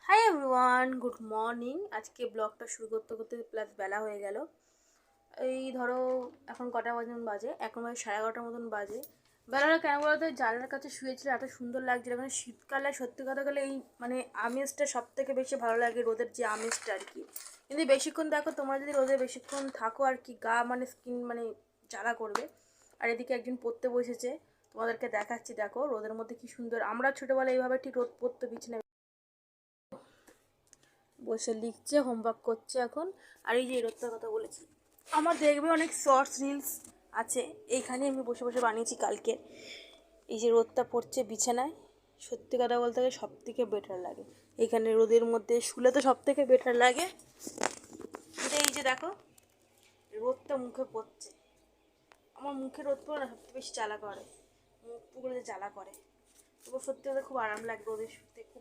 Hi everyone, good morning. আজকে ব্লগটা শুরু করতে করতে প্লাস বেলা হয়ে গেল। এই ধরো এখন কটা বাজে, এখন বাজে 11:30 মতন বাজে। বেলাটা কেন বলতো, জানলার কাছে শুয়েছিল, এত সুন্দর লাগছিল। মানে শীতকালে সত্যি কথা বলে এই মানে আমেজটা সব থেকে বেশি ভালো লাগে, রোদের যে আমেজটা আর কি। কিন্তু বেশিক্ষণ দেখো, তোমরা যদি রোদে বেশিক্ষণ থাকো আর কি, গা মানে স্কিন মানে জ্বালা করবে। আর এদিকে একজন পড়তে বসেছে, তোমাদেরকে দেখাচ্ছি। দেখো রোদের মধ্যে কি সুন্দর। আমরা ছোটোবেলায় এইভাবে ঠিক রোদ পড়তে বিছানায় বসে লিখছে, হোমওয়ার্ক করছে এখন। আর এই যে এই রোদটার কথা বলেছি, আমার দেখবে অনেক শর্টস রিলস আছে, এইখানে আমি বসে বসে বানিয়েছি কালকে। এই যে রোদটা পড়ছে বিছানায়, সত্যি কথা বলতে গেলে সব থেকে বেটার লাগে। এখানে রোদের মধ্যে শুলে তো সব থেকে বেটার লাগে। কিন্তু এই যে দেখো, রোদটা মুখে পড়ছে, আমার মুখে রোদ পড়ে না সবথেকে বেশি জ্বালা করে, মুখ পুকুরে জ্বালা করে। তবু সত্যি কথা খুব আরাম লাগে রোদে শুতে, খুব